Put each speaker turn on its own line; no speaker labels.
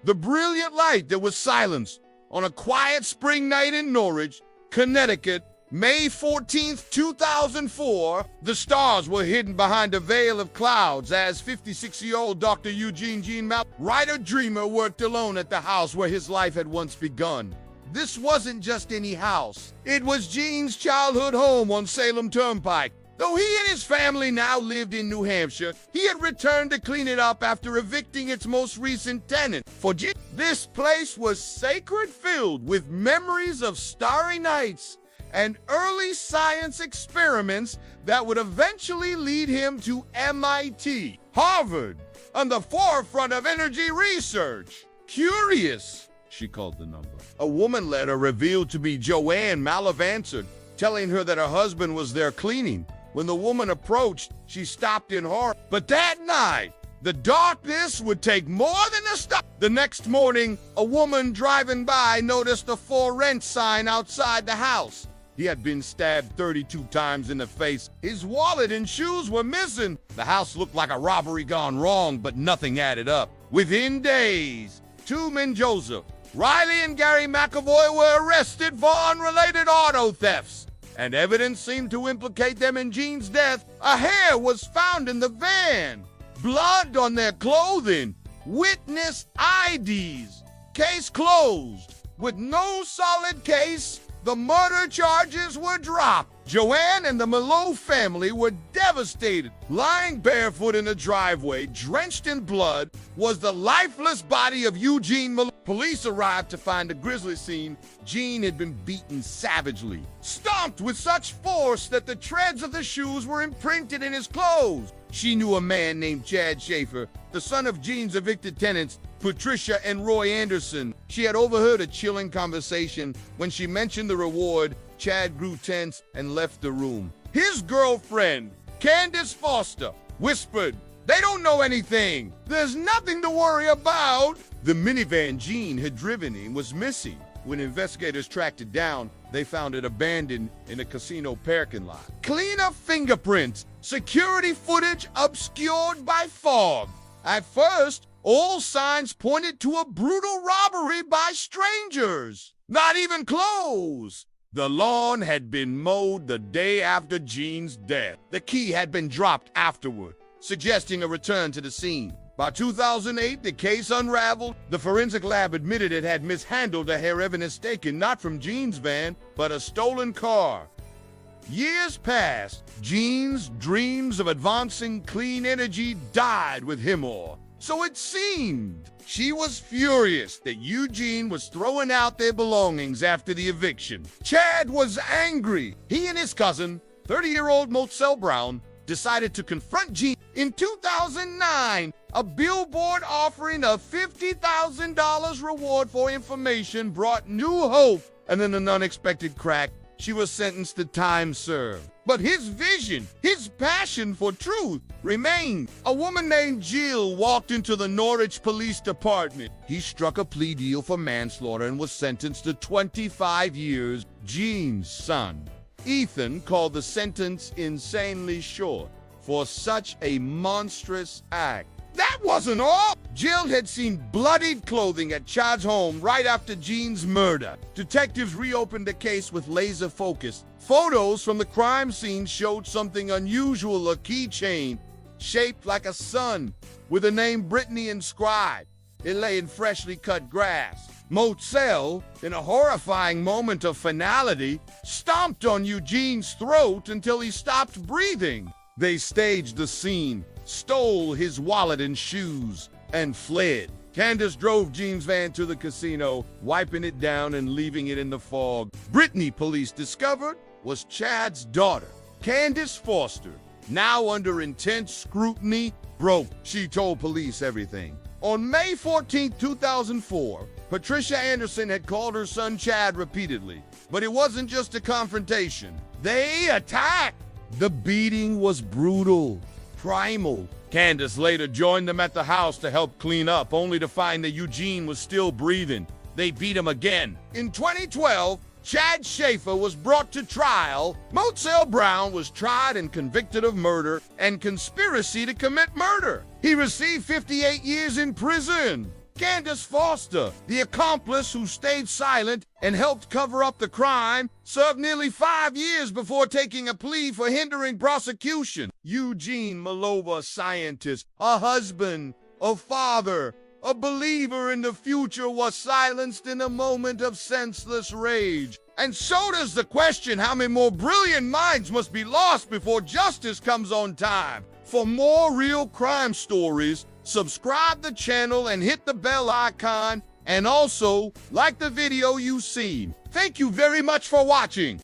The brilliant light that was silenced on a quiet spring night in Norwich, Connecticut, May 14th, 2004, the stars were hidden behind a veil of clouds as 56-year-old Dr. Eugene Mallove, writer-dreamer, worked alone at the house where his life had once begun. This wasn't just any house. It was Gene's childhood home on Salem Turnpike. Though he and his family now lived in New Hampshire, he had returned to clean it up after evicting its most recent tenant. For Gene, this place was sacred, filled with memories of starry nights and early science experiments that would eventually lead him to MIT, Harvard, on the forefront of energy research. Curious, she called the number. A woman letter revealed to be Joanne Mallove answered, telling her that her husband was there cleaning. When the woman approached, she stopped in horror. But that night, the darkness would take more than a stop. The next morning, a woman driving by noticed a for rent sign outside the house. He had been stabbed 32 times in the face. His wallet and shoes were missing. The house looked like a robbery gone wrong, but nothing added up. Within days, two men, Joseph Riley and Gary McAvoy, were arrested for unrelated auto thefts, and evidence seemed to implicate them in Gene's death. A hair was found in the van, blood on their clothing, witness IDs. Case closed. With no solid case, the murder charges were dropped. Joanne and the Mallove family were devastated. Lying barefoot in a driveway, drenched in blood, was the lifeless body of Eugene Mallove. Police arrived to find a grisly scene. Gene had been beaten savagely, stomped with such force that the treads of the shoes were imprinted in his clothes. She knew a man named Chad Schaefer, the son of Gene's evicted tenants, Patricia and Roy Anderson. She had overheard a chilling conversation. When she mentioned the reward, Chad grew tense and left the room. His girlfriend, Candace Foster, whispered, "They don't know anything. There's nothing to worry about." The minivan Gene had driven in was missing. When investigators tracked it down, they found it abandoned in a casino parking lot. Cleaner fingerprints, security footage obscured by fog. At first, all signs pointed to a brutal robbery by strangers. Not even close. The lawn had been mowed the day after Gene's death. The key had been dropped afterward, suggesting a return to the scene. By 2008, the case unraveled. The forensic lab admitted it had mishandled a hair evidence taken not from Gene's van, but a stolen car. Years passed. Gene's dreams of advancing clean energy died with him all. So it seemed. She was furious that Eugene was throwing out their belongings after the eviction. Chad was angry. He and his cousin, 30-year-old Moselle Brown, decided to confront Gene. In 2009, a billboard offering a $50,000 reward for information brought new hope. And in an unexpected crack, she was sentenced to time served. But his vision, his passion for truth remained. A woman named Jill walked into the Norwich Police Department. He struck a plea deal for manslaughter and was sentenced to 25 years. Gene's son, Ethan, called the sentence insanely short for such a monstrous act. That wasn't all. Jill had seen bloodied clothing at Chad's home right after Gene's murder. Detectives reopened the case with laser focus. Photos from the crime scene showed something unusual, a keychain shaped like a sun with the name Brittany inscribed. It lay in freshly cut grass. Moselle, in a horrifying moment of finality, stomped on Eugene's throat until he stopped breathing. They staged the scene, stole his wallet and shoes, and fled. Candace drove Gene's van to the casino, wiping it down and leaving it in the fog. Brittany, police discovered, was Chad's daughter, Candace Foster. Now under intense scrutiny, broke. She told police everything. On May 14, 2004, Patricia Anderson had called her son Chad repeatedly. But it wasn't just a confrontation. They attacked. The beating was brutal, primal. Candace later joined them at the house to help clean up, only to find that Eugene was still breathing. They beat him again. In 2012, Chad Schaefer was brought to trial. Moselle Brown was tried and convicted of murder and conspiracy to commit murder. He received 58 years in prison. Candace Foster, the accomplice who stayed silent and helped cover up the crime, served nearly 5 years before taking a plea for hindering prosecution. Eugene Mallove, a scientist, a husband, a father, a believer in the future, was silenced in a moment of senseless rage. And so does the question how many more brilliant minds must be lost before justice comes on time. For more real crime stories, subscribe the channel and hit the bell icon, and also like the video you've seen. Thank you very much for watching.